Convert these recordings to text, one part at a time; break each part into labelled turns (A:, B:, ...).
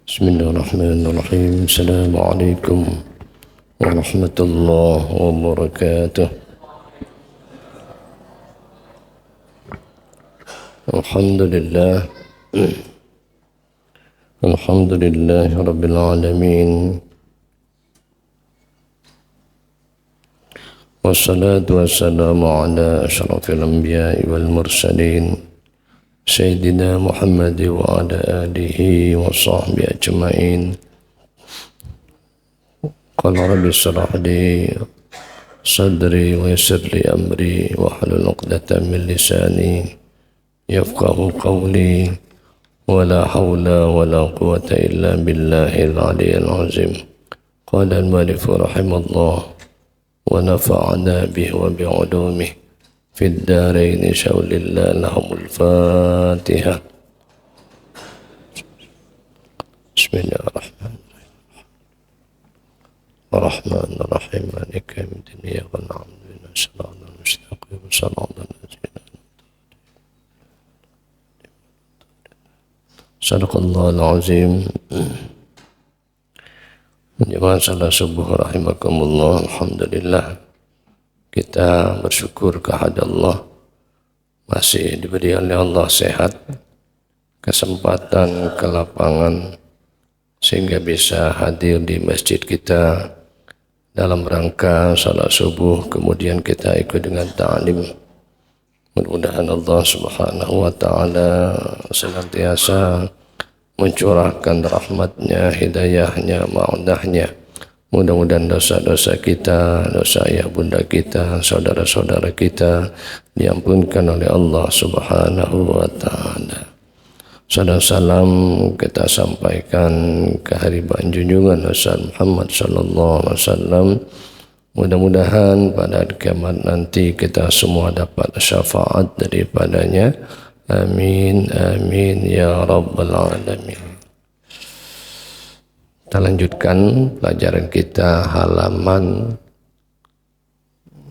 A: Bismillahirrahmanirrahim. Assalamualaikum warahmatullahi wabarakatuh. Alhamdulillah. Alhamdulillah Rabbil Alamin. Wassalatu wassalamu ala ashrafil anbiya'i wal mursalin Sayyidina Muhammad wa ala alihi wa sahbihi ajma'in. Qala rabbi shrah li sadri wa yassir li amri wa hlul 'uqdatam min lisani yafqahu qawli wa la hawla wa la quwwata illa billahil 'aliyyil 'azim. Qala al-mu'allif rahimallah wa nafa'ana bihi wa bi'ulumihi في الدارين شاول الله لهم الفاتحة. بسم الله الرحمن الرحمن الرحيم مالك يوم الدين إياك نعبد وإياك نستعين صراط الذين صدق الله العظيم. Jemaah salat subuh rahimakumullah. Alhamdulillah, kita bersyukur kepada Allah masih diberi oleh Allah sehat, kesempatan, kelapangan sehingga bisa hadir di masjid kita dalam rangka salat subuh, kemudian kita ikut dengan ta'lim. Mudah-mudahan Allah Subhanahu wa taala senantiasa mencurahkan rahmatnya, hidayahnya, ma'unahnya. Mudah-mudahan dosa-dosa kita, dosa ayah bunda kita, saudara-saudara kita diampunkan oleh Allah Subhanahu wa taala. Salam kita sampaikan ke hariban junjungan Rasul Muhammad sallallahu alaihi wasallam. Mudah-mudahan pada hari kiamat nanti kita semua dapat syafaat daripadanya. Amin amin ya rabbal alamin. Kita lanjutkan pelajaran kita halaman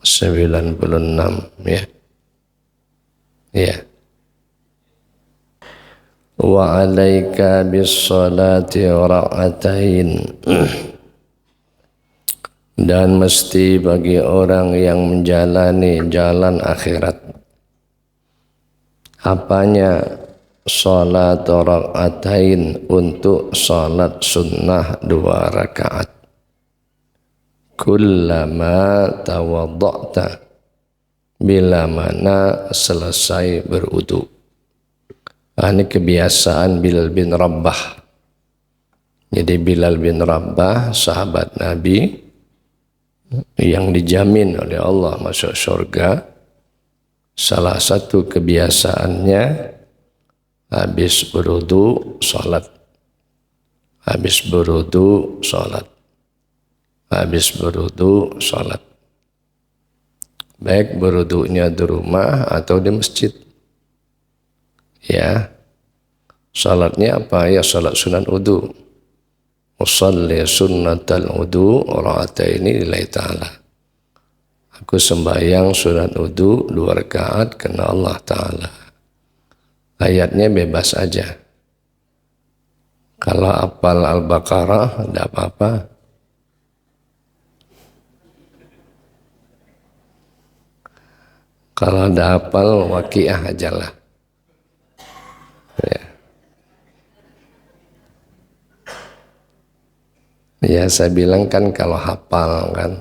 A: 96 ya. Ya. Wa 'alaika bis-shalati rak'atain. Dan mesti bagi orang yang menjalani jalan akhirat, apanya? Salat rak'atain, untuk salat sunnah 2 rakaat. Kullama tawadda'ta, bila mana selesai berwudu. Ini kebiasaan Bilal bin Rabah. Jadi Bilal bin Rabah sahabat Nabi yang dijamin oleh Allah masuk surga. Salah satu kebiasaannya habis berwudu salat, habis berwudu salat, habis berwudu salat. Baik berwudunya di rumah atau di masjid. Ya, salatnya apa? Ya salat sunat wudu. Usalli sunnatal wudu raka'ataini lillahi ta'ala. Aku sembahyang sunat wudu 2 rakaat karena Allah Ta'ala. Ayatnya bebas aja. Kalau hafal Al-Baqarah tidak apa-apa. Kalau tidak hafal Waqiah ajalah. Ya. Ya saya bilang kan kalau hafal kan.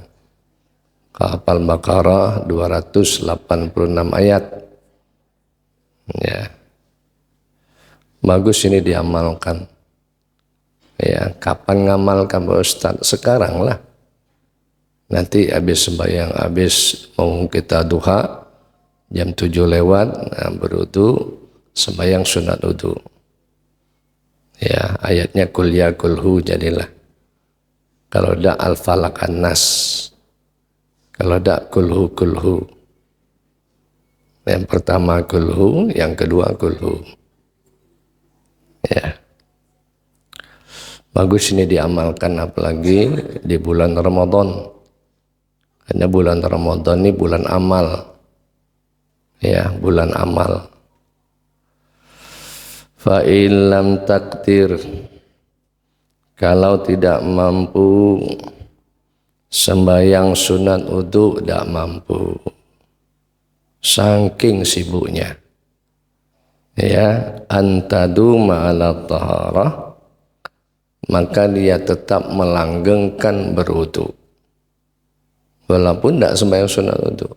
A: Kalau hafal Baqarah 286 ayat. Ya. Bagus ini diamalkan. Ya, kapan ngamalkan Pak Ustaz? Sekarang lah. Nanti habis sembahyang, habis mau kita duha, jam 7 lewat, berwudu, sembahyang sunat wudu. Ya, ayatnya kul ya kulhu jadilah. Kalau tidak al-falaq an-nas. Kalau tidak kulhu kulhu. Yang pertama kulhu, yang kedua kulhu. Ya, bagus ini diamalkan, apalagi di bulan Ramadan. Karena bulan Ramadan ini bulan amal. Ya, bulan amal. Fa in lam takdir, Kalau tidak mampu sembahyang sunat wudu, tidak mampu, saking sibuknya. Ya, antadu ma'ala taharah, maka dia tetap melanggengkan berwudu walaupun tidak sembahyang sunat wudu.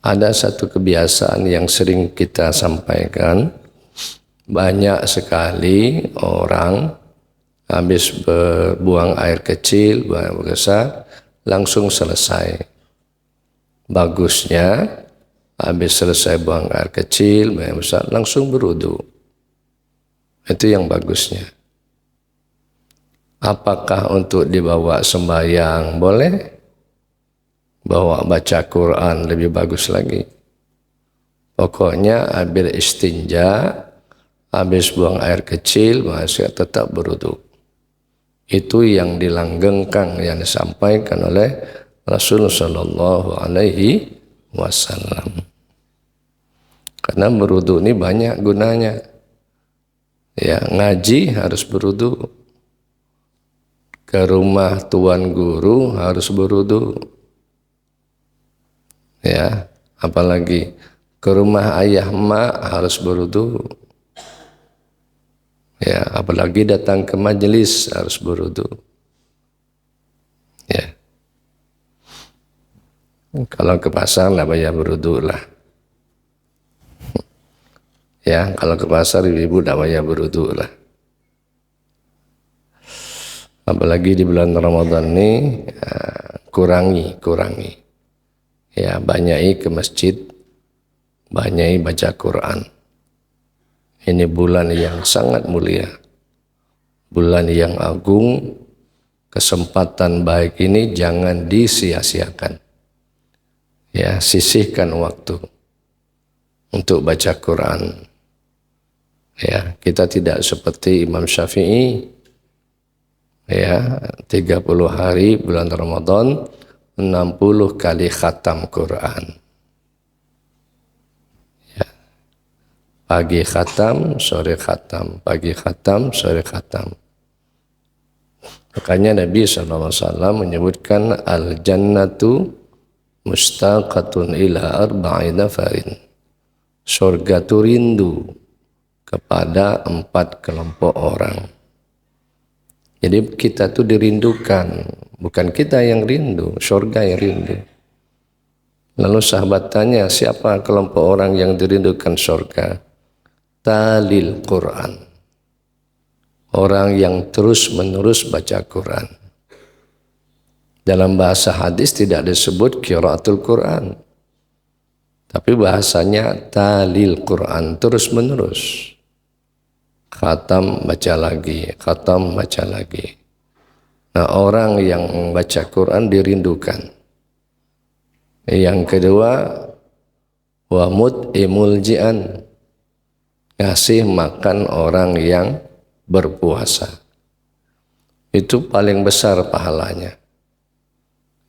A: Ada satu kebiasaan yang sering kita sampaikan, banyak sekali orang habis buang air kecil, buang air besar, langsung selesai. Bagusnya habis selesai buang air kecil, buang air besar, langsung berwudu. Itu yang bagusnya. Apakah untuk dibawa sembahyang? Boleh. Bawa baca Quran lebih bagus lagi. Pokoknya habis istinja, habis buang air kecil, masih tetap berwudu. Itu yang dilanggengkan, yang disampaikan oleh Rasulullah Shallallahu Alaihi Wasallam. Karena berwudu ini banyak gunanya. Ya, ngaji harus berwudu. Ke rumah tuan guru harus berwudu. Ya, apalagi ke rumah ayah mak harus berwudu. Ya, apalagi datang ke majelis harus berwudu. Ya. Kalau ke pasar lah bayar berwudu lah. Ya, kalau ke pasar ibu-ibu tidak bayar berwudu lah. Apalagi di bulan Ramadan ini, kurangi. Ya, banyaki ke masjid, banyaki baca Quran. Ini bulan yang sangat mulia, bulan yang agung. Kesempatan baik ini jangan disia-siakan. Ya, sisihkan waktu untuk baca Quran. Ya, kita tidak seperti Imam Syafi'i. Ya, 30 hari bulan Ramadan, 60 kali khatam Quran. Ya. Pagi khatam, sore khatam, pagi khatam, sore khatam. Makanya Nabi SAW menyebutkan al-jannatu mustaqatun ila arba'ina farin. Surga itu rindu kepada 4 kelompok orang. Jadi kita tuh dirindukan, bukan kita yang rindu, surga yang rindu. Lalu sahabat tanya, siapa kelompok orang yang dirindukan surga? Talil Quran. Orang yang terus-menerus baca Quran. Dalam bahasa hadis tidak disebut qiraatul Quran. Tapi bahasanya talil Quran, terus-menerus. Khatam baca lagi, khatam baca lagi. Nah, orang yang baca Quran dirindukan. Yang kedua, wa mut'imul ji'an, ngasih makan orang yang berpuasa. Itu paling besar pahalanya.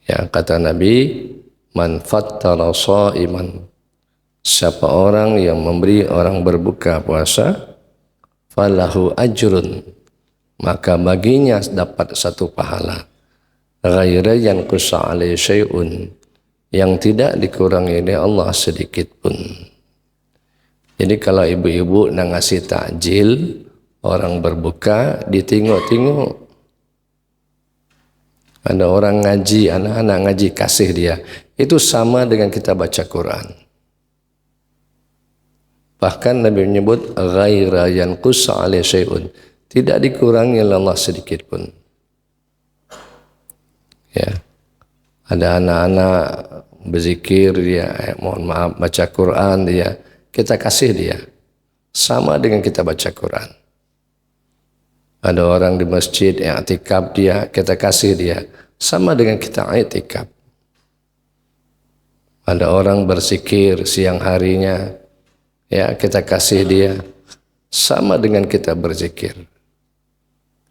A: Ya, kata Nabi, man fattara sha'iman, siapa orang yang memberi orang berbuka puasa, falahu ajrun, maka baginya dapat satu pahala, ghaira yanqusa alaihi syai'un, yang tidak dikurangi oleh Allah sedikit pun. Jadi kalau ibu-ibu nak ngasih takjil orang berbuka, ditengok-tengok. Ada orang ngaji, anak-anak ngaji, kasih dia. Itu sama dengan kita baca Quran. Bahkan Nabi menyebut ghaira yanqus alaihi syai'un, tidak dikurangi oleh Allah sedikit pun. Ya. Ada anak-anak berzikir dia, mohon maaf, baca Quran dia, kita kasih dia. Sama dengan kita baca Quran. Ada orang di masjid yang i'tikaf dia, kita kasih dia. Sama dengan kita i'tikaf. Ada orang berzikir siang harinya, ya kita kasih dia, sama dengan kita berzikir.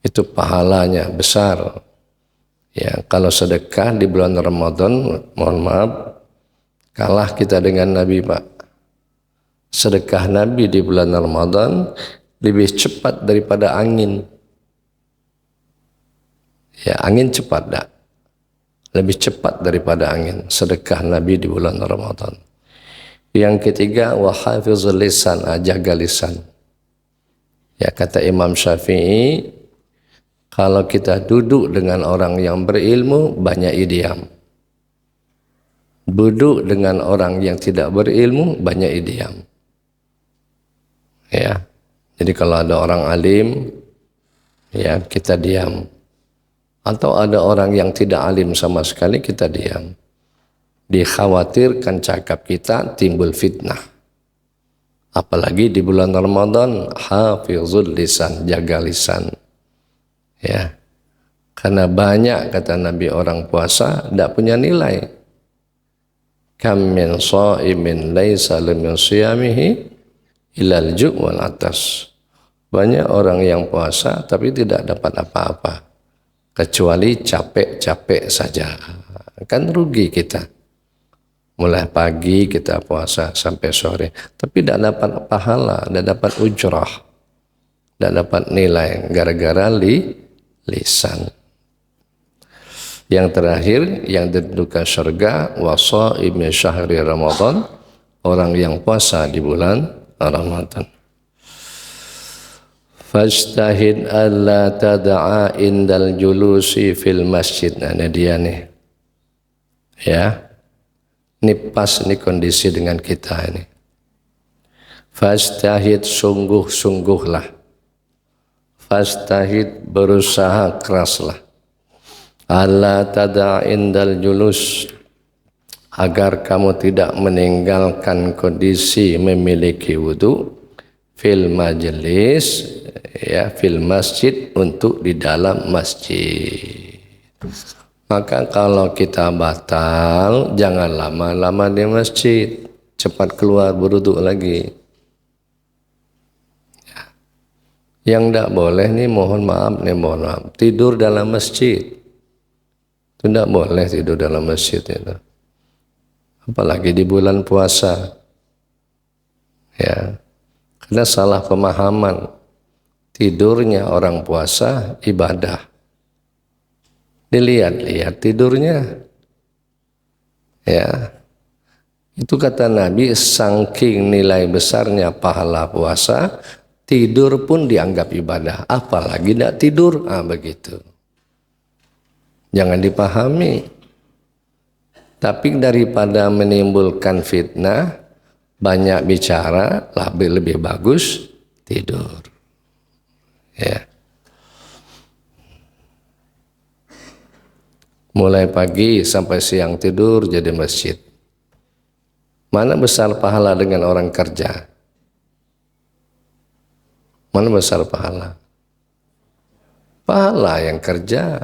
A: Itu pahalanya besar. Ya, kalau sedekah di bulan Ramadan, mohon maaf, kalah kita dengan Nabi, Pak. Sedekah Nabi di bulan Ramadan lebih cepat daripada angin. Ya, angin cepat dah. Lebih cepat daripada angin sedekah Nabi di bulan Ramadan. Yang ketiga, wa hafizul lisan, jaga lisan. Ya, kata Imam Syafi'i, kalau kita duduk dengan orang yang berilmu, banyak idiam. Duduk dengan orang yang tidak berilmu, banyak idiam. Ya. Jadi kalau ada orang alim, ya kita diam. Atau ada orang yang tidak alim sama sekali, kita diam. Dikhawatirkan cakap kita timbul fitnah. Apalagi di bulan Ramadan, hafizul lisan, jaga lisan. Ya. Karena banyak, kata Nabi, orang puasa tidak punya nilai. Kam min sha'imin laisa min siyamihi ilal ju' wal atas. Banyak orang yang puasa tapi tidak dapat apa-apa kecuali capek-capek saja. Kan rugi kita. Mulai pagi kita puasa sampai sore, tapi tidak dapat pahala, tidak dapat ujrah, tidak dapat nilai gara-gara lisan. Yang terakhir, yang didudukan surga, wasaimi syahri Ramadan, orang yang puasa di bulan Ramadan. Fajtahid alla tad'a indal julusi fil masjid. Nah, ini dia nih. Ya. Ini pas nih kondisi dengan kita ini. Fajtahid, sungguh-sungguhlah. Fajtahid, berusaha keraslah. Alla tad'a indal julus, agar kamu tidak meninggalkan kondisi memiliki wudu fil majelis, ya, fil masjid, untuk di dalam masjid. Maka kalau kita batal, jangan lama-lama di masjid, cepat keluar berwudu lagi. Ya. Yang tidak boleh nih, mohon maaf, tidur dalam masjid. Itu tidak boleh, tidur dalam masjid itu. Apalagi di bulan puasa. Ya. Karena salah pemahaman, tidurnya orang puasa ibadah. Dilihat-lihat tidurnya. Ya. Itu kata Nabi, saking nilai besarnya pahala puasa, tidur pun dianggap ibadah. Apalagi tidak tidur, begitu. Jangan dipahami. Tapi daripada menimbulkan fitnah, banyak bicara, lebih bagus tidur. Ya. Mulai pagi sampai siang tidur jadi masjid. Mana besar pahala dengan orang kerja? Mana besar pahala? Pahala yang kerja.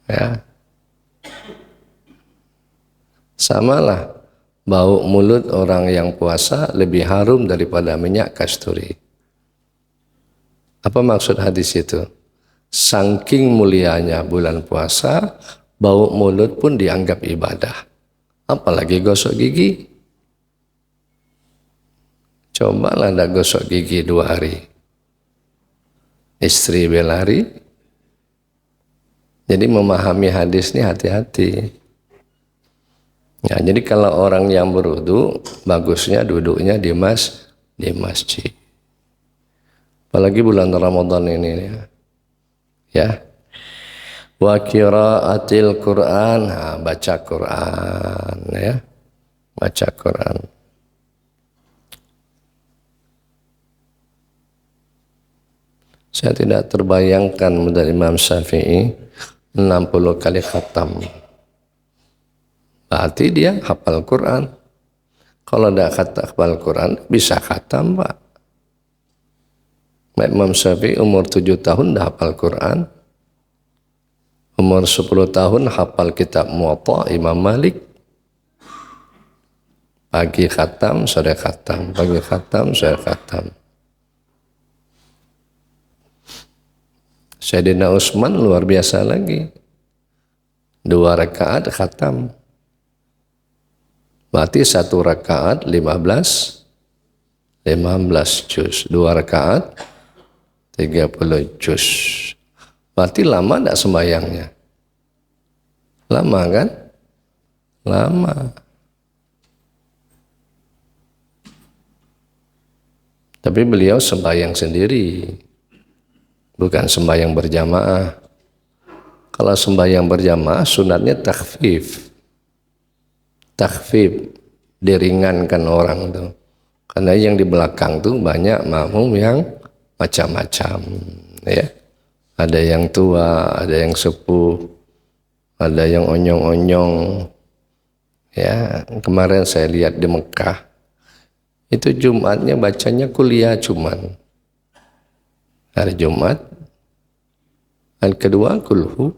A: Ya. Samalah, bau mulut orang yang puasa lebih harum daripada minyak kasturi. Apa maksud hadis itu? Saking mulianya bulan puasa, bau mulut pun dianggap ibadah. Apalagi gosok gigi. Cobalah dah gosok gigi 2 hari. Istri belari. Jadi memahami hadis ini hati-hati. Ya, jadi kalau orang yang berwudu, bagusnya duduknya di masjid. Apalagi bulan Ramadan ini, ya. Wa qiraatil Quran, baca Quran, ya. Baca Quran. Saya tidak terbayangkan dari Imam Syafi'i 60 kali khatam. Berarti dia hafal Quran. Kalau tidak hafal Quran, bisa khatam, Pak. Imam Syafi'i umur 7 tahun dah hafal Quran. Umur 10 tahun hafal kitab Muwatta Imam Malik. Pagi khatam, sore khatam. Pagi khatam, sore khatam. Sayyidina Utsman luar biasa lagi. 2 rakaat khatam. Berarti 1 rakaat 15 juz. 2 rakaat 30 juz. Berarti lama tidak sembahyangnya? Lama kan? Lama. Tapi beliau sembahyang sendiri, bukan sembahyang berjamaah. Kalau sembahyang berjamaah sunatnya takhfif. Takhfif, diringankan orang tuh. Karena yang di belakang tuh banyak makmum yang macam-macam, ya. Ada yang tua, ada yang sepuh, ada yang onyong-onyong. Ya, kemarin saya lihat di Mekah, itu Jumatnya bacanya kuliah cuman. Hari Jumat, hari kedua kulhu.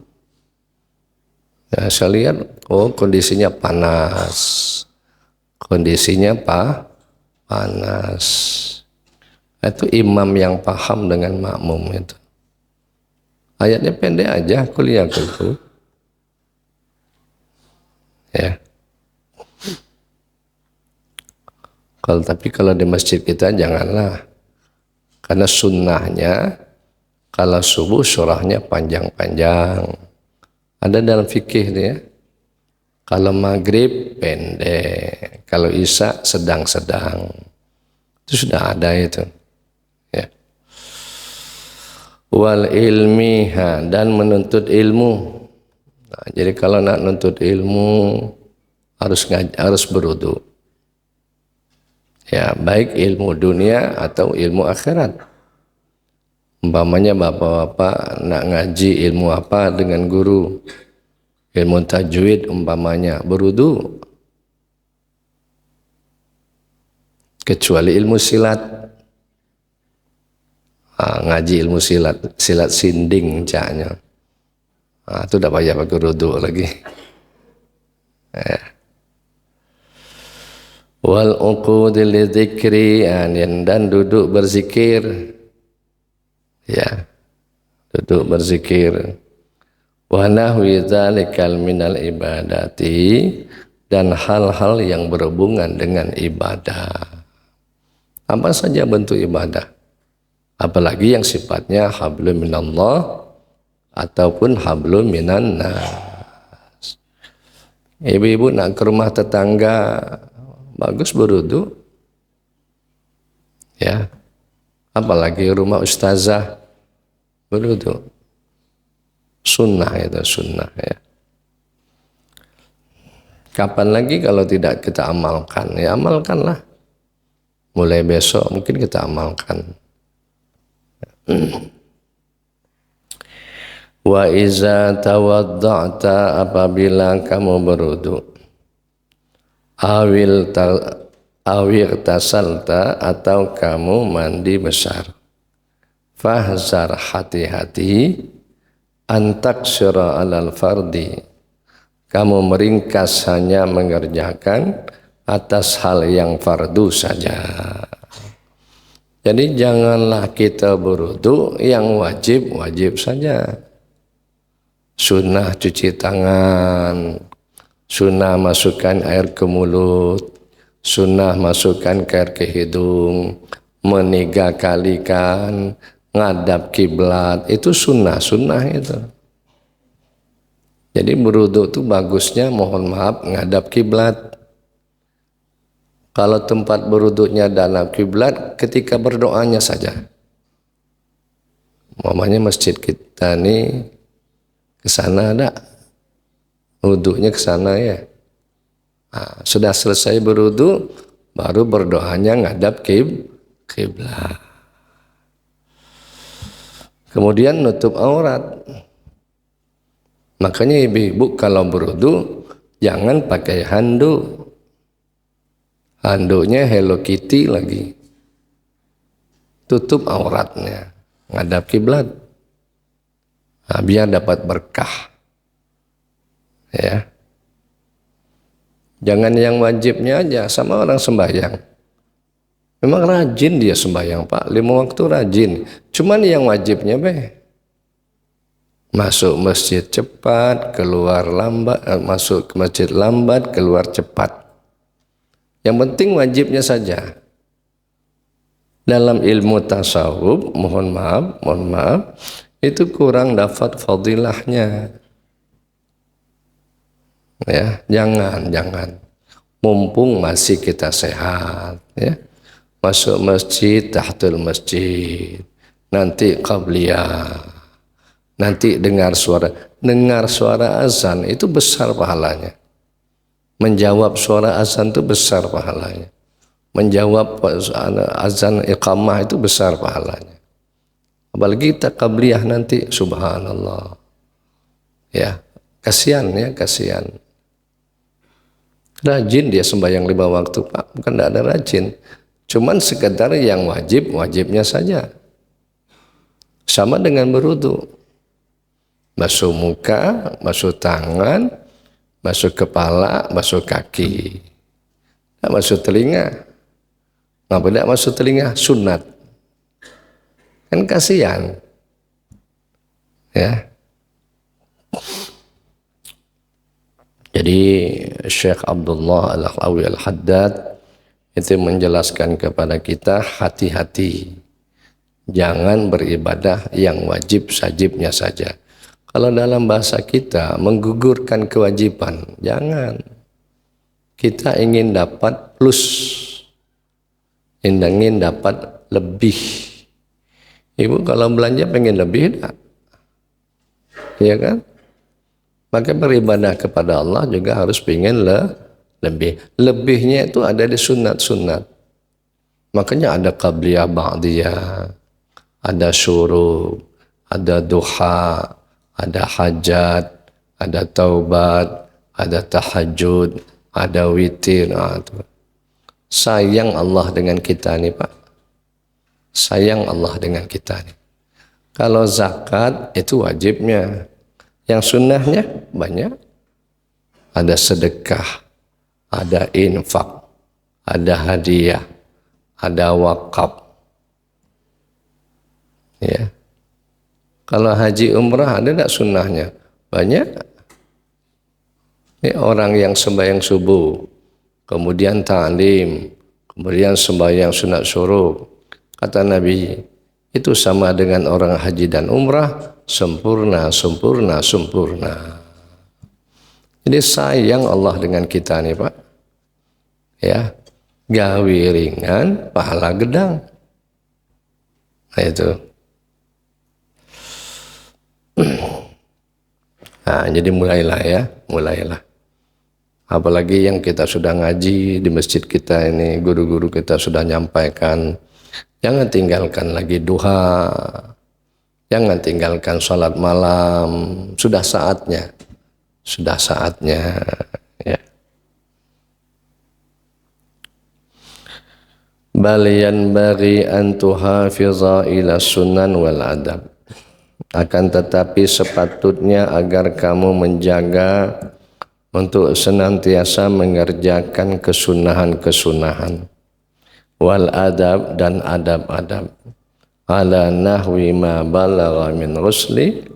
A: Ya, saya lihat, oh kondisinya panas. Kondisinya panas. Itu imam yang paham dengan makmum itu. Ayatnya pendek aja, kuliah kulhu. Ya. Tapi kalau di masjid kita janganlah, karena sunnahnya kalau subuh surahnya panjang-panjang. Ada dalam fikih ya. Kalau maghrib pendek, kalau isya sedang-sedang. Itu sudah ada itu. Ya. Wal ilmiha, dan menuntut ilmu. Nah, jadi kalau nak nuntut ilmu harus berwudu. Ya, baik ilmu dunia atau ilmu akhirat. Umpamanya bapak-bapak nak ngaji ilmu apa dengan guru, ilmu tajwid umpamanya, berwudu. Kecuali ilmu silat. Ngaji ilmu silat sinding caknya. Itu udah payah pakai wudu lagi. Ya. Wal uqud lidzikri, dan duduk berzikir. Ya, duduk berzikir. Wa nahwi dzalikal minal ibadati, dan hal-hal yang berhubungan dengan ibadah. Apa saja bentuk ibadah, apalagi yang sifatnya hablum minallah ataupun hablum minan nas. Ibu-ibu nak ke rumah tetangga, bagus berwudu. Ya. Apalagi rumah ustazah, berwudu. Sunnah itu, sunnah ya. Kapan lagi kalau tidak kita amalkan? Ya amalkanlah. Mulai besok mungkin kita amalkan. Wa iza tawadda'ta, apabila kamu berwudu, awir tasalta, atau kamu mandi besar, fahzar, hati-hati, antaksira alal fardi, kamu meringkas hanya mengerjakan atas hal yang fardu saja. Jadi janganlah kita berwudu yang wajib saja. Sunnah cuci tangan, sunnah masukkan air ke mulut, sunnah masukkan air ke hidung, meniga kalikan, ngadap kiblat, itu sunnah itu. Jadi berwudu itu bagusnya, mohon maaf, ngadap kiblat. Kalau tempat berwudunya dalam kiblat, ketika berdoanya saja. Umpamanya masjid kita nih ke sana ada, wudunya ke sana ya. Nah, sudah selesai berwudu, baru berdoanya ngadap kiblat. Kemudian nutup aurat. Makanya ibu-ibu kalau berwudu jangan pakai handuk. Handuknya Hello Kitty lagi. Tutup auratnya, ngadap kiblat. Nah, biar dapat berkah. Ya. Jangan yang wajibnya aja, sama orang sembahyang. Memang rajin dia sembahyang, Pak. 5 waktu rajin. Cuman yang wajibnya masuk masjid cepat, keluar lambat, masuk ke masjid lambat, keluar cepat. Yang penting wajibnya saja. Dalam ilmu tasawuf, mohon maaf, itu kurang dapat fadilahnya. Ya, jangan. Mumpung masih kita sehat, ya. Masuk masjid, tahiyatul masjid. Nanti qabliyah. Nanti dengar suara azan itu besar pahalanya. Menjawab suara azan itu besar pahalanya. Menjawab azan iqamah itu besar pahalanya. Apalagi kita qabliyah nanti, subhanallah. Ya, kasihan. Rajin dia sembahyang 5 waktu, Pak. Bukan tidak ada rajin. Cuman sekedar yang wajibnya saja. Sama dengan berwudu. Basuh muka, basuh tangan, basuh kepala, basuh kaki. Tidak basuh telinga. Kenapa tidak basuh telinga? Sunat. Kan kasihan. Ya. Jadi Syekh Abdullah Al-Akhlawi Al-Haddad itu menjelaskan kepada kita hati-hati. Jangan beribadah yang wajib-sajibnya saja. Kalau dalam bahasa kita menggugurkan kewajiban, jangan. Kita ingin dapat plus, ingin dapat lebih. Ibu kalau belanja pengen lebih, enggak? Iya kan? Maka beribadah kepada Allah juga harus pengen lebih. Lebihnya itu ada di sunat-sunat. Makanya ada qabliyah ba'diyah, ada syuruk, ada duha, ada hajat, ada taubat, ada tahajud, ada witir. Sayang Allah dengan kita nih, Pak. Sayang Allah dengan kita nih. Kalau zakat itu wajibnya. Yang sunnahnya banyak. Ada sedekah, ada infak, ada hadiah, ada wakaf. Ya. Kalau haji umrah ada tidak sunnahnya? Banyak. Ini orang yang sembahyang subuh, kemudian ta'lim, kemudian sembahyang sunat syuruk. Kata Nabi, itu sama dengan orang haji dan umrah, sempurna. Jadi sayang Allah dengan kita nih, Pak. Ya, gawe ringan, pahala gedang. Nah itu. Nah, jadi mulailah. Apalagi yang kita sudah ngaji di masjid kita ini, guru-guru kita sudah nyampaikan, jangan tinggalkan lagi duha, jangan tinggalkan sholat malam, sudah saatnya ya. Balian bagi an tuhafiza ila sunan wal adab. Akan tetapi sepatutnya agar kamu menjaga untuk senantiasa mengerjakan kesunahan-kesunahan wal adab dan adab-adab ala nahwi ma balagha min rusli,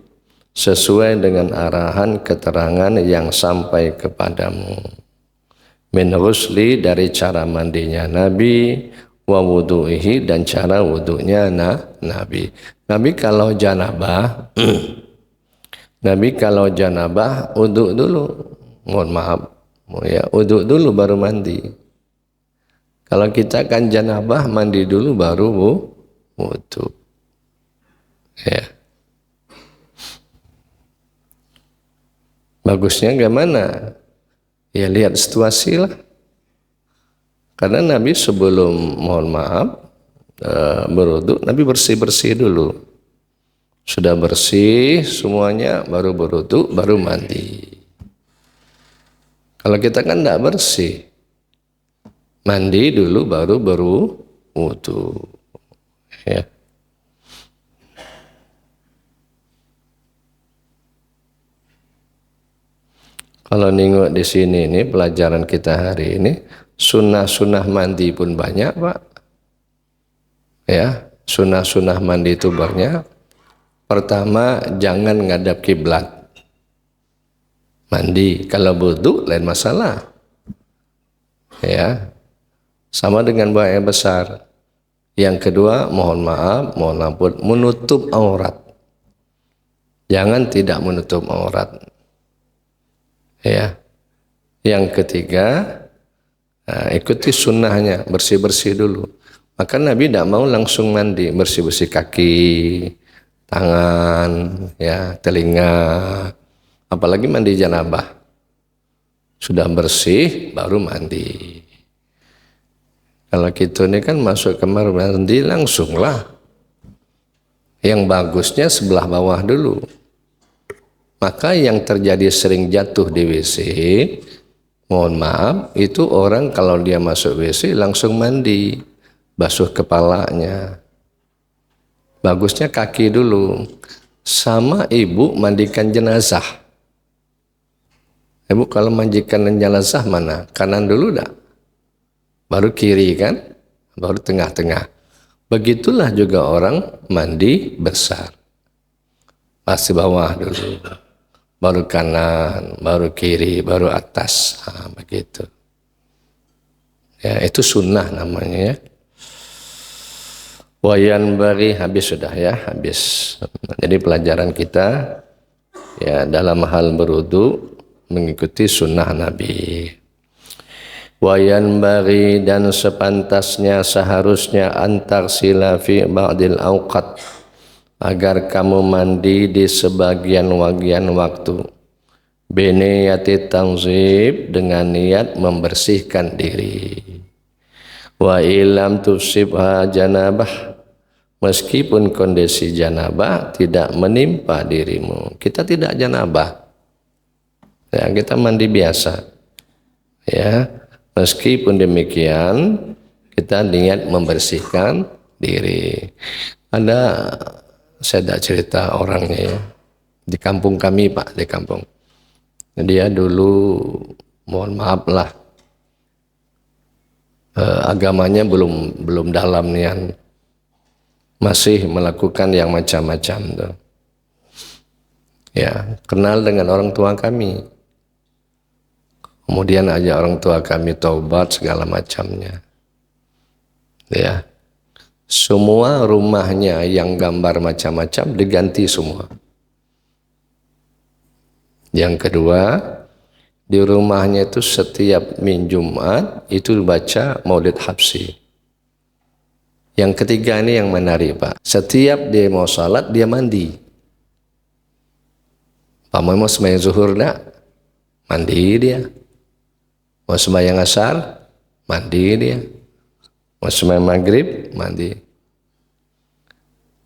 A: sesuai dengan arahan keterangan yang sampai kepadamu, min rusli dari cara mandinya Nabi, wa wudu'ihi dan cara wudunya Nabi. Nabi kalau janabah Nabi kalau janabah wudu dulu, mohon maaf ya, wudu dulu baru mandi. Kalau kita kan janabah mandi dulu baru wudu. Ya. Bagusnya gimana? Ya lihat situasi lah. Karena Nabi sebelum mohon maaf berwudu, Nabi bersih-bersih dulu. Sudah bersih semuanya baru berwudu, baru mandi. Kalau kita kan tidak bersih, mandi dulu baru berwudu. Ya. Kalau nengok di sini ini pelajaran kita hari ini, sunnah-sunnah mandi pun banyak, Pak. Ya, sunnah-sunnah mandi itu banyak. Pertama, jangan ngadap kiblat. Mandi, kalau wudu lain masalah. Ya, sama dengan buang air besar. Yang kedua, mohon maaf, mohon ampun, menutup aurat. Jangan tidak menutup aurat. Ya. Yang ketiga, ikuti sunnahnya, bersih-bersih dulu. Maka Nabi tidak mau langsung mandi, bersih-bersih kaki, tangan, ya, telinga, apalagi mandi janabah. Sudah bersih baru mandi. Kalau kita ini kan masuk kamar mandi langsung lah. Yang bagusnya sebelah bawah dulu. Maka yang terjadi sering jatuh di WC, mohon maaf, itu orang kalau dia masuk WC langsung mandi, basuh kepalanya. Bagusnya kaki dulu. Sama ibu mandikan jenazah. Ibu kalau mandikan jenazah mana? Kanan dulu dah. Baru kiri kan? Baru tengah-tengah. Begitulah juga orang mandi besar. Masih bawah dulu. Baru kanan, baru kiri, baru atas. Begitu. Ya, itu sunnah namanya ya. Wayan bari, habis sudah ya, habis. Jadi pelajaran kita ya dalam hal berwudu mengikuti sunnah Nabi. Wayan bari, dan sepantasnya seharusnya antar sila fi ba'dil awqat, agar kamu mandi di sebagian waktu. Biniyati tanzib, dengan niat membersihkan diri. Wa ilam tusibha janabah, meskipun kondisi janabah tidak menimpa dirimu. Kita tidak janabah. Ya, kita mandi biasa. Ya, meskipun demikian kita niat membersihkan diri. Ada, saya tidak cerita orangnya ya. Di kampung kami Pak, di kampung. Dia dulu, mohon maaf lah, agamanya belum dalam nian, masih melakukan yang macam-macam tuh. Ya, kenal dengan orang tua kami. Kemudian ajak orang tua kami taubat segala macamnya. Ya. Semua rumahnya yang gambar macam-macam diganti semua. Yang kedua, di rumahnya itu setiap minggu Jumat itu baca Maulid Habsyi. Yang ketiga ini yang menarik Pak. Setiap dia mau salat dia mandi. Pak mau sembahyang zuhur enggak? Mandi dia. Mau sembahyang asar? Mandi dia. Mau sembahyang maghrib? Mandi.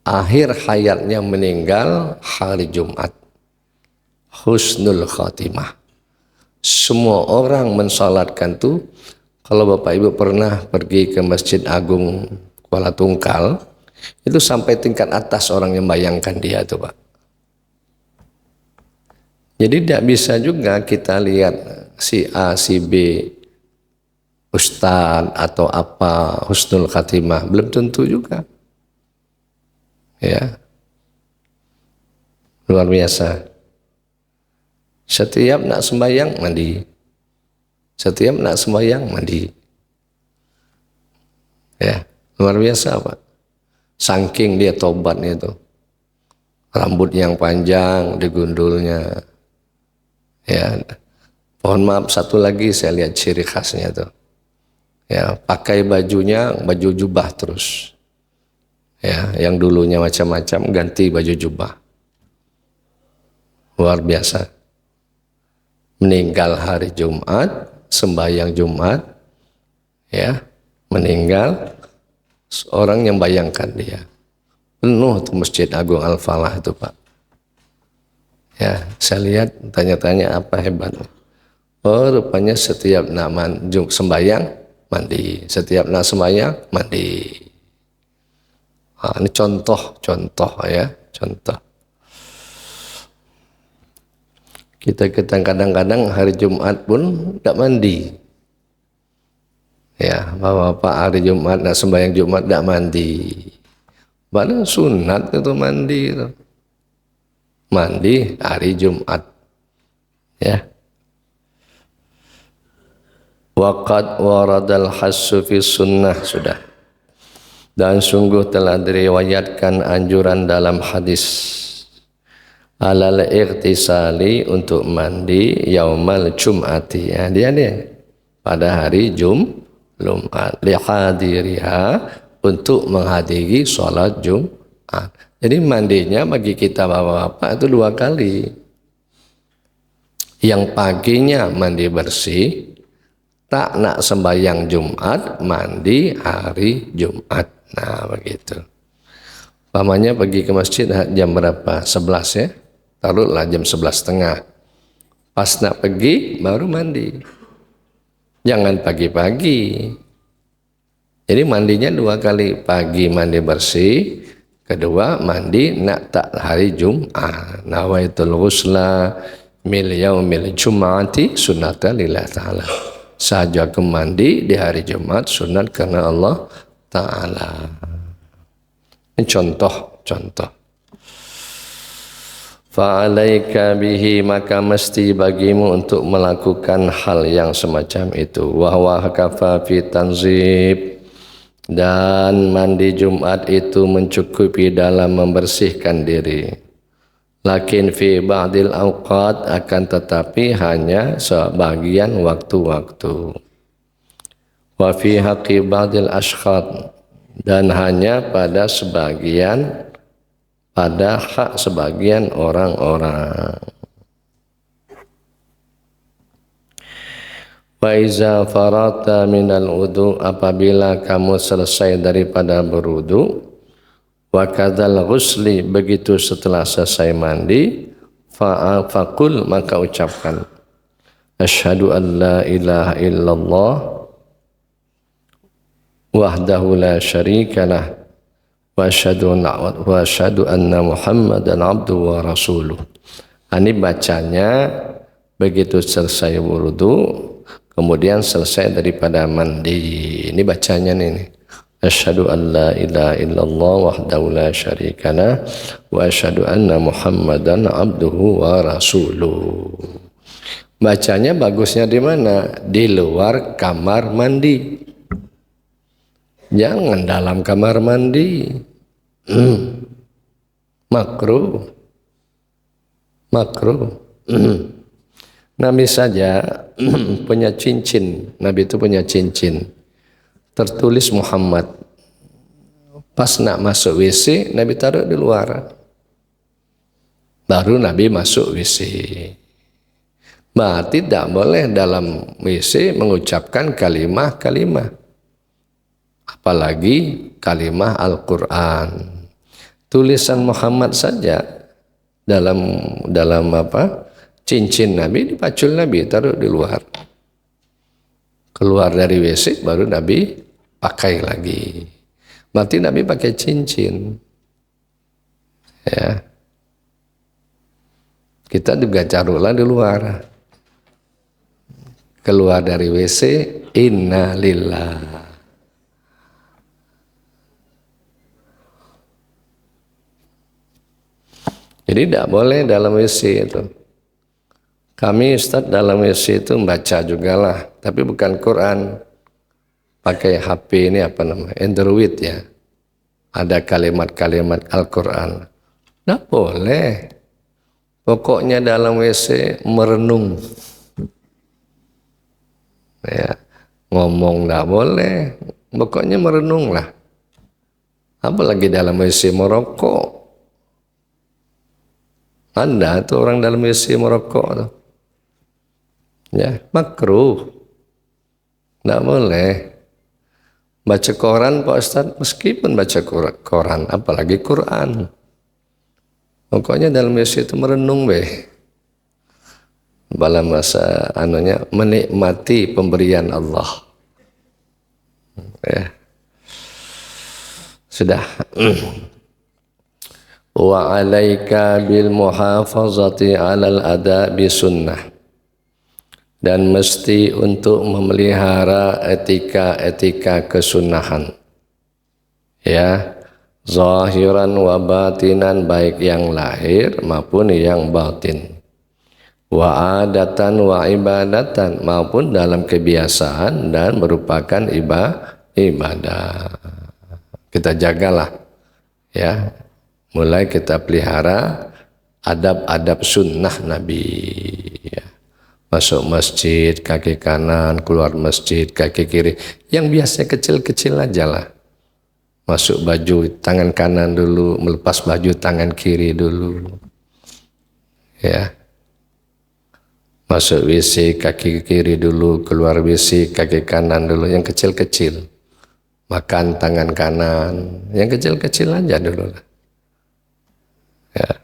A: Akhir hayatnya meninggal hari Jumat. Husnul khatimah. Semua orang mensalatkan tuh. Kalau Bapak Ibu pernah pergi ke Masjid Agung Kuala Tungkal, itu sampai tingkat atas orang yang bayangkan dia tuh Pak. Jadi tidak bisa juga kita lihat si A, si B, ustadz atau apa, husnul khatimah. Belum tentu juga. Ya. Luar biasa. Setiap nak sembahyang mandi. Setiap nak sembahyang mandi. Ya, luar biasa Pak. Saking dia tobatnya itu. Rambut yang panjang digundulnya. Ya. Mohon maaf, satu lagi saya lihat ciri khasnya tuh. Ya, pakai bajunya baju jubah terus. Ya, yang dulunya macam-macam ganti baju jubah. Luar biasa. Meninggal hari Jumat, sembahyang Jumat, ya, meninggal, orang yang bayangkan dia. Penuh tuh Masjid Agung Al-Falah itu Pak. Ya, saya lihat tanya-tanya apa hebat. Oh, rupanya setiap nak sembahyang mandi, setiap nak sembahyang mandi. Ini contoh ya, contoh. Kita kadang-kadang hari Jumat pun tidak mandi. Ya, bapak hari Jumat nak sembahyang Jumat tidak mandi. Padahal sunat itu mandi itu. Mandi hari Jumat. Ya. Waqad waradal hassu fi sunnah, sudah. Dan sungguh telah diriwayatkan anjuran dalam hadis. alal ightisali untuk mandi yaumal jum'ati ya, dia pada hari Jumat lihadiriha untuk menghadiri sholat Jumat. Jadi mandinya bagi kita bapak-bapak itu 2 kali. Yang paginya mandi bersih, tak nak sembahyang Jumat, mandi hari Jumat. Nah begitu. Pamannya pergi ke masjid jam berapa? 11 ya. Taruhlah jam 11.30. Pas nak pergi baru mandi. Jangan pagi-pagi. Jadi mandinya 2 kali. Pagi mandi bersih, kedua mandi nak tak hari Jumat. Nawaitul ghusla mil yaumil jum'ati sunnatan lillah ta'ala. Saja aku mandi di hari Jumat sunat karena Allah Ta'ala. Ini contoh. Fa'alaika bihi, maka mesti bagimu untuk melakukan hal yang semacam itu. Wa huwa kafa fi tanzib, dan mandi Jumat itu mencukupi dalam membersihkan diri. Lakin fi ba'dil awqat, akan tetapi hanya sebagian waktu-waktu. Wa fi haqqi ba'dil ashkhat, dan hanya pada hak sebagian orang-orang. Wa iza farata minal wudu, apabila kamu selesai daripada berwudu, wa kadzal ghusli, begitu setelah selesai mandi, faqul, maka ucapkan asyhadu an la ilaha illallah wahdahu la syarikalah wa asyhadu anna Muhammadan abduhu wa rasuluh. Ini bacanya begitu selesai wudu, kemudian selesai daripada mandi. Ini bacanya nih. Asyhadu an la ilaha illallah wahdahu la syarikalah wa asyhadu anna Muhammadan abduhu wa rasuluh. Bacanya bagusnya di mana? Di luar kamar mandi. Jangan dalam kamar mandi. Makruh. Nabi saja punya cincin. Nabi itu punya cincin tertulis Muhammad. Pas nak masuk WC, Nabi taruh di luar. Baru Nabi masuk WC. Berarti tidak boleh dalam WC mengucapkan kalimah-kalimah. Apalagi kalimah Al-Quran. Tulisan Muhammad saja dalam cincin Nabi, dipacul Nabi, taruh di luar. Keluar dari WC baru Nabi pakai lagi. Berarti Nabi pakai cincin. Ya. Kita juga taruhlah di luar. Keluar dari WC, inna lillah. Jadi tidak boleh dalam WC itu. Kami Ustaz dalam WC itu membaca juga lah, tapi bukan Quran. Pakai HP ini apa namanya? Android ya. Ada kalimat-kalimat Al-Quran. Tidak boleh. Pokoknya dalam WC merenung. Ya, ngomong tidak boleh. Pokoknya merenunglah. Apalagi dalam WC merokok. Ada tuh orang dalam WC merokok tuh. Ya, makruh. Tidak boleh. Baca koran Pak Ustaz, meskipun baca koran, apalagi Quran. Pokoknya dalam WC itu merenung dalam masa menikmati pemberian Allah. Ya. Sudah. Wa alaika bil muhafazati alal adabi sunnah. Dan mesti untuk memelihara etika-etika kesunahan. Ya, zahiran wa batinan, baik yang lahir maupun yang batin. Wa adatan wa ibadatan, maupun dalam kebiasaan dan merupakan ibadah. Kita jagalah. Ya, mulai kita pelihara adab-adab sunnah Nabi. Ya. Masuk masjid kaki kanan, keluar masjid kaki kiri. Yang biasa kecil-kecil aja lah. Masuk baju tangan kanan dulu, melepas baju tangan kiri dulu. Ya. Masuk WC kaki kiri dulu, keluar WC kaki kanan dulu, yang kecil-kecil. Makan tangan kanan, yang kecil-kecil aja dulu. Ya.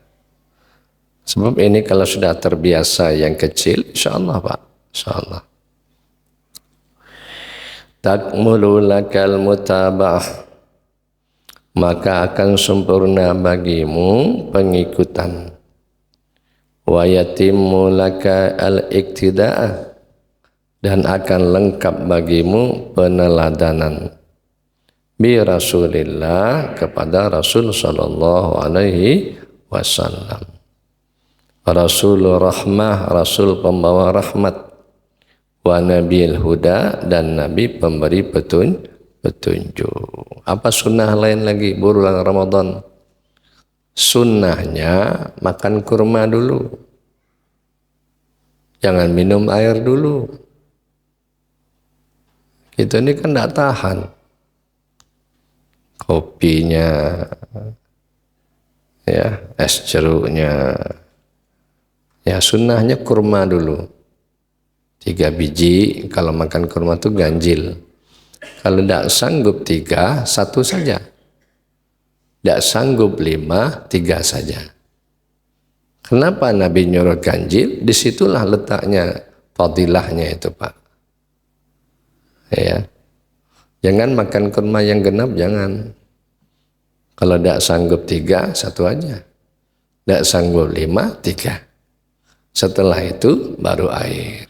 A: Sebab ini kalau sudah terbiasa yang kecil, insya Allah Pak, insya Allah. Takmulu lakal mutaba'ah, maka akan sempurna bagimu pengikutan. Wa yatimmu laka al-iktida'ah, dan akan lengkap bagimu peneladanan bi Rasulillah, kepada Rasul sallallahu alaihi wasallam. Rasul rahmah, Rasul pembawa rahmat, wa nabil huda, dan Nabi pemberi petunjuk. Apa sunnah lain lagi bulan Ramadan? Sunnahnya makan kurma dulu, jangan minum air dulu. Kita ini kan tidak tahan kopinya, ya, es jeruknya. Ya, sunnahnya kurma dulu 3 biji. Kalau makan kurma itu ganjil. Kalau tidak sanggup 3, 1 saja. Tidak sanggup 5, 3 saja. Kenapa Nabi nyuruh ganjil? Disitulah letaknya fadilahnya itu Pak. Ya. Jangan makan kurma yang genap, jangan. Kalau tidak sanggup 3, 1 aja. Tidak sanggup 5, 3. Setelah itu baru air.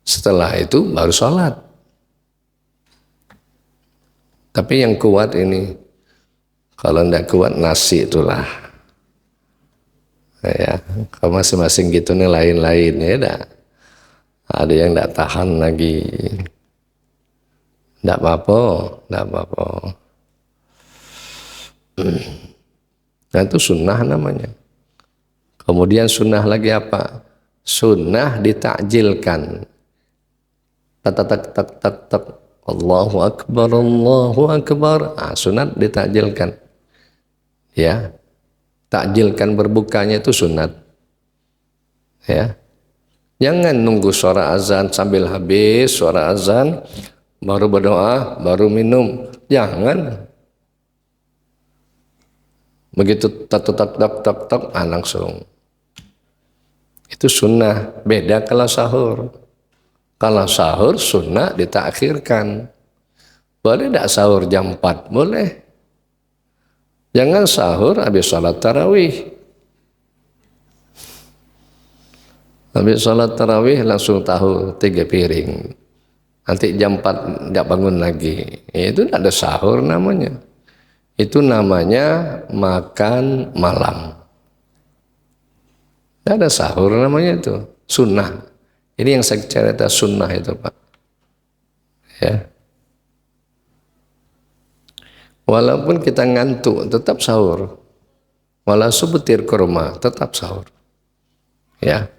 A: Setelah itu baru sholat. Tapi yang kuat ini, kalau tidak kuat nasi itulah. Ya, kalau masing-masing gitu nih lain-lain ya dah. Ada yang tidak tahan lagi. Tidak apa-apa, tidak apa-apa. Nah itu sunnah namanya. Kemudian sunnah lagi apa? Sunnah ditakjilkan. Tak tak tak tak tak. Allahu Akbar, Allahu Akbar. Sunat ditakjilkan. Ya, takjilkan berbukanya itu sunat. Ya, jangan nunggu suara azan sambil habis suara azan baru berdoa, baru minum. Jangan. Begitu tak tak tak tak tak, langsung. Itu sunnah. Beda kalau sahur. Kalau sahur sunnah ditakhirkan. Boleh tidak sahur jam 4? Boleh. Jangan sahur habis salat tarawih. Habis salat tarawih langsung tahu 3 piring. Nanti jam 4 tidak bangun lagi. Itu tidak ada sahur namanya. Itu namanya makan malam. Tidak ada sahur namanya itu. Sunnah. Ini yang saya cerita sunnah itu Pak. Ya. Walaupun kita ngantuk tetap sahur. Walau sebutir kurma tetap sahur. Ya.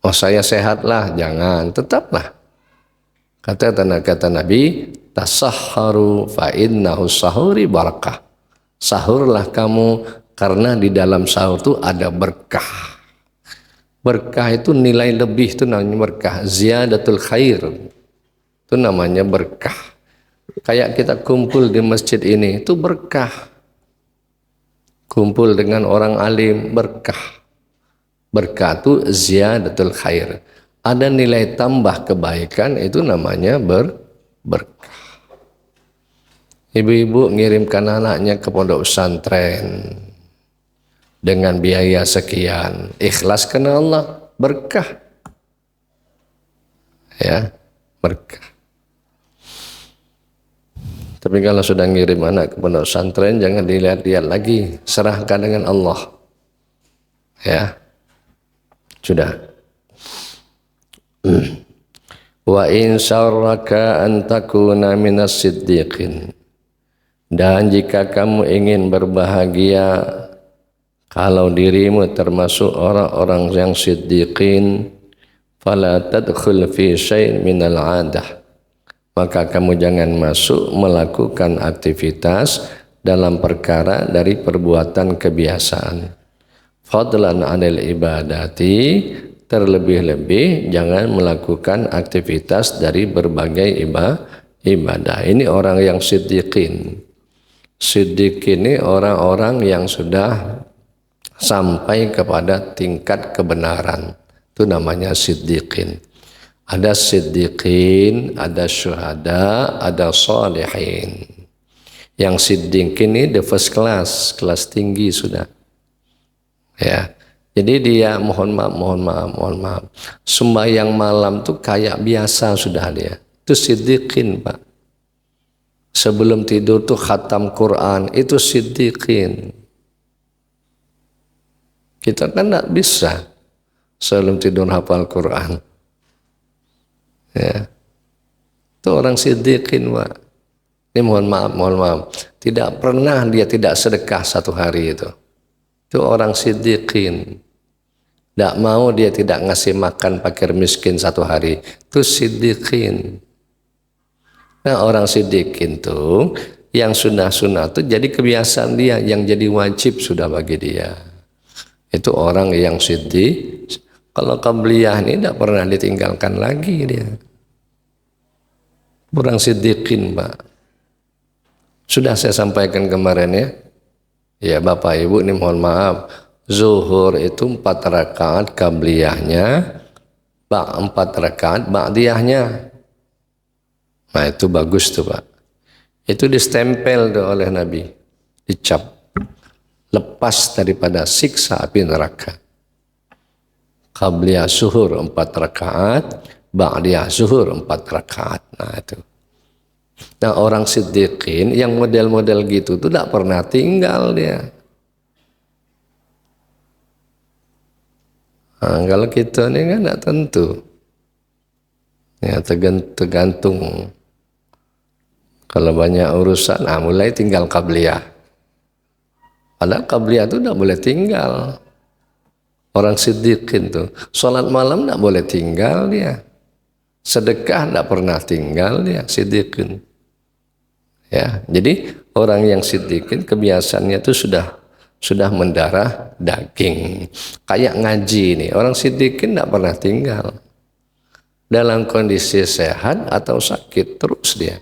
A: Oh saya sehat lah, jangan, tetaplah. Kata Nabi, tasahharu fa innahu sahuri barakah. Sahurlah kamu karena di dalam sahur itu ada berkah. Berkah itu nilai lebih, itu namanya berkah. Ziyadatul khair, itu namanya berkah. Kayak kita kumpul di masjid ini, itu berkah. Kumpul dengan orang alim, berkah. Berkah itu ziyadatul khair. Ada nilai tambah kebaikan, itu namanya berkah. Ibu-ibu ngirimkan anaknya ke pondok pesantren dengan biaya sekian, ikhlas karena Allah, berkah. Ya, berkah. Tapi kalau sudah ngirim anak ke pondok pesantren, jangan dilihat-lihat lagi, serahkan dengan Allah. Ya, sudah. Wa in syarraka an takuna minas siddiqin. Dan jika kamu ingin berbahagia Kalau dirimu termasuk orang-orang yang siddiqin, fala tadkhul fi syai' minal 'adah, maka kamu jangan masuk melakukan aktivitas dalam perkara dari perbuatan kebiasaan. Fadlan 'anil ibadati, terlebih-lebih jangan melakukan aktivitas dari berbagai ibadah. Ini orang yang siddiqin. Siddiqin ini orang-orang yang sudah sampai kepada tingkat kebenaran. Itu namanya siddiqin. Ada siddiqin, ada syuhada, ada sholihin. Yang siddiqin ini the first class, kelas tinggi sudah. Ya. Jadi dia mohon maaf. Sembahyang malam tuh kayak biasa sudah dia. Itu siddiqin, Pak. Sebelum tidur tuh khatam Quran, itu siddiqin. Kita kan tidak bisa sebelum tidur hafal Quran. Ya. Itu orang siddiqin, Pak. Ini mohon maaf. Tidak pernah dia tidak sedekah satu hari itu. Itu orang siddiqin. Tidak mau dia tidak ngasih makan fakir miskin satu hari. Itu siddiqin. Nah, orang siddiqin tuh yang sunnah-sunnah itu jadi kebiasaan dia, yang jadi wajib sudah bagi dia. Itu orang yang siddiq. Kalau qabliyah ini tidak pernah ditinggalkan lagi dia. Orang siddiqin, Pak. Sudah saya sampaikan kemarin ya. Ya Bapak Ibu, ini mohon maaf. Zuhur itu 4 rakaat qabliyahnya, 4 rakaat ba'diyahnya. Nah itu bagus tuh, Pak. Itu distempel tuh oleh Nabi. Dicap. Lepas daripada siksa api neraka. Qabliyah zuhur 4 rakaat, ba'diyah zuhur 4 rakaat. Nah itu. Nah orang siddiqin yang model-model gitu tuh tidak pernah tinggal dia. Nah, kalau kita ini kan tidak tentu. Ya tergantung. Kalau banyak urusan, mulai tinggal qabliyah. Padahal qabliyah itu tidak boleh tinggal. Orang siddiqin tuh, sholat malam tidak boleh tinggal dia. Sedekah tidak pernah tinggal dia, siddiqin. Ya, jadi orang yang siddiqin kebiasaannya itu sudah mendarah daging. Kayak ngaji nih, orang siddiqin tidak pernah tinggal. Dalam kondisi sehat atau sakit terus dia.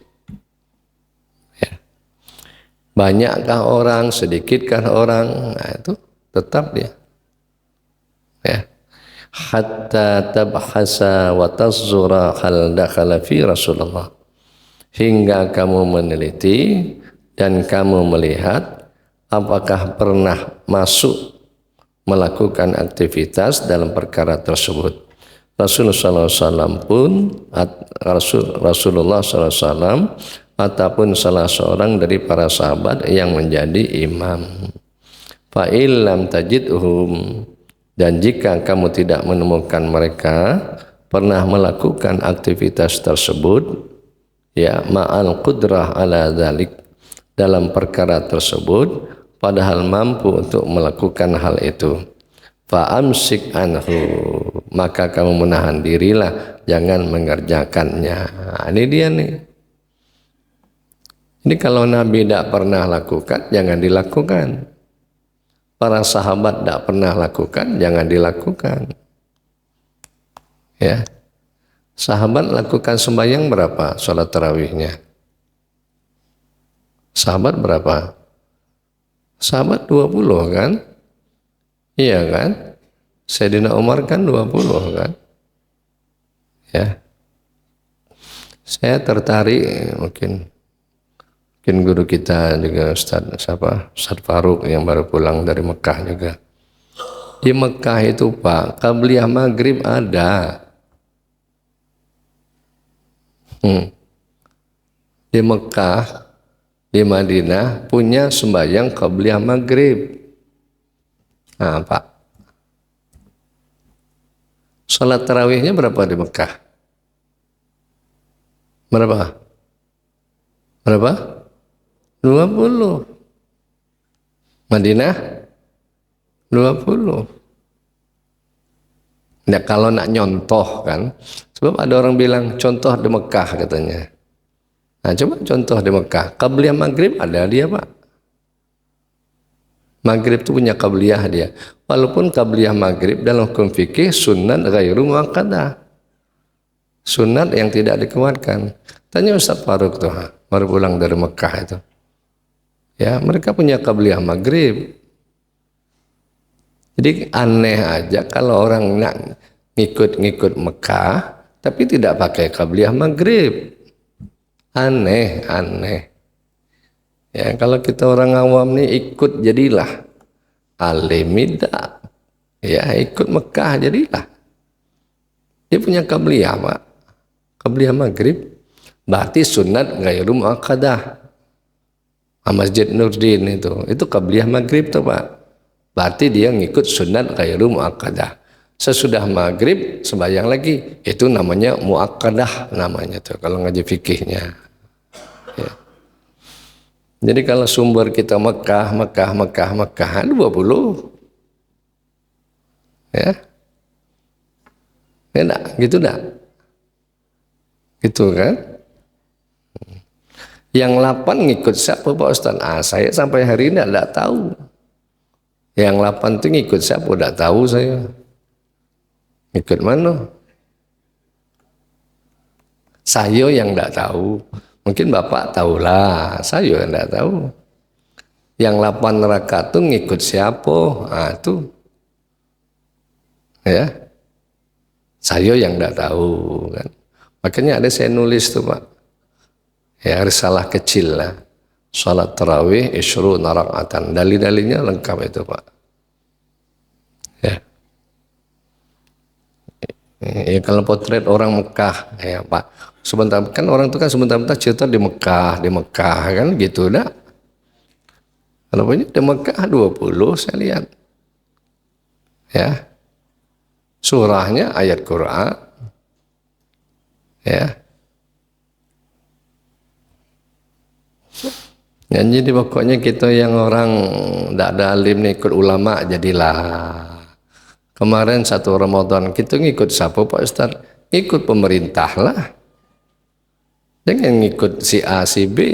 A: Banyakkah orang, sedikitkah orang, nah itu tetap dia. Ya. Hatta tabhasa wa tazura hal dakhala fi Rasulullah. Hingga kamu meneliti dan kamu melihat apakah pernah masuk melakukan aktivitas dalam perkara tersebut. Rasulullah SAW pun Rasulullah SAW ataupun salah seorang dari para sahabat yang menjadi imam. Fa illam tajidhum, dan jika kamu tidak menemukan mereka pernah melakukan aktivitas tersebut, ya ma'al qudrah ala dzalik, dalam perkara tersebut padahal mampu untuk melakukan hal itu, fa amsik anhu, maka kamu menahan dirilah, jangan mengerjakannya. Nah, ini dia nih. Ini kalau Nabi tidak pernah lakukan, jangan dilakukan. Para sahabat tidak pernah lakukan, jangan dilakukan. Ya, sahabat lakukan sembahyang berapa? Sholat tarawihnya. Sahabat berapa? Sahabat 20 kan? Iya kan? Sayyidina Umar kan 20 kan? Ya. Saya tertarik mungkin guru kita juga Ustaz Faruk yang baru pulang dari Mekah juga. Di Mekah itu Pak, qabliyah maghrib ada. Di Mekah, di Madinah punya sembahyang qabliyah maghrib. Nah Pak, salat tarawihnya berapa di Mekah? Berapa? 20. Madinah 20. Nah, kalau nak nyontoh kan, sebab ada orang bilang contoh di Mekah katanya. Nah, coba contoh di Mekah. Qabliyah maghrib ada dia, Pak. Maghrib itu punya qabliyah dia. Walaupun qabliyah maghrib dalam hukum fikih sunnat ghairu muakkadah. Sunnat yang tidak dikuatkan. Tanya Ustaz Faruk tuh, baru pulang dari Mekah itu. Ya, mereka punya qabliyah maghrib. Jadi aneh aja kalau orang nak ngikut-ngikut Mekah tapi tidak pakai qabliyah maghrib. Aneh. Ya, kalau kita orang awam nih ikut jadilah alimida. Ya, ikut Mekah jadilah. Dia punya qabliyah, Pak. Qabliyah maghrib berarti sunat ghairu muakkadah. Masjid Nurdin itu qabliyah maghrib tuh, Pak. Berarti dia ngikut sunat ghairu muakkadah. Sesudah maghrib sembahyang lagi, itu namanya muakkadah namanya tuh kalau ngaji fikihnya. Ya. Jadi kalau sumber kita Mekah 20. Ya. Enggak, gitu enggak? Gitu kan? Yang 8 ngikut siapa Pak Ustaz? Saya sampai hari ini enggak tahu. Yang 8 itu ngikut siapa? Enggak tahu saya. Ngikut mana? Saya yang enggak tahu. Mungkin Bapak tahulah, saya yang enggak tahu. Yang 8 rakaat itu ngikut siapa? Itu. Ya. Saya yang enggak tahu kan. Makanya ada saya nulis tuh, Pak. Ya, risalah kecil lah. Salat tarawih isyruna rakaatan. Dalil-dalilnya lengkap itu, Pak. Ya. Ya, kalau potret orang Mekah, ya Pak. Sebentar kan orang itu kan sebentar-bentar cerita di Mekah kan gitu dah. Kalau punya di Mekah 20 saya lihat. Ya. Surahnya ayat Quran. Ya. Ya, jadi pokoknya kita yang orang tidak ada alim nih ikut ulama jadilah. Kemarin 1 Ramadan kita ngikut siapa Pak Ustaz? Ngikut pemerintah lah. Jangan ngikut si A si B.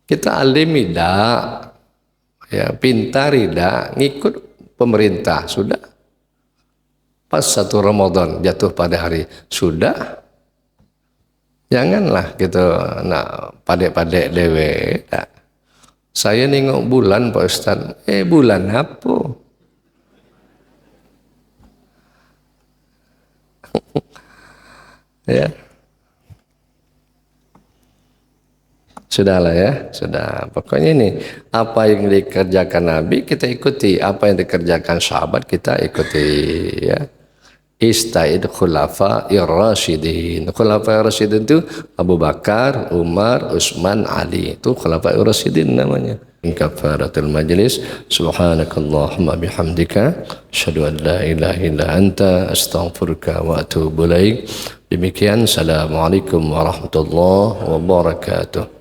A: Kita alim tidak, ya pintar tidak, ngikut pemerintah sudah. Pas 1 Ramadan jatuh pada hari sudah. Janganlah gitu nak padek-padek dewe. Saya nengok bulan Pak Ustaz. Bulan apa? Ya. Sudahlah ya, sudah. Pokoknya ini apa yang dikerjakan Nabi kita ikuti, apa yang dikerjakan sahabat kita ikuti ya. Istaid khulafa ir-rasyidin. Khulafa ir-rasyidin itu Abu Bakar, Umar, Utsman, Ali. Itu khulafa ir-rasyidin namanya. Kafaratul majlis. Subhanakallahumma bihamdika asyhadu an la ilaha illa anta astaghfiruka wa atubu ilaik. Demikian, assalamualaikum warahmatullahi wabarakatuh.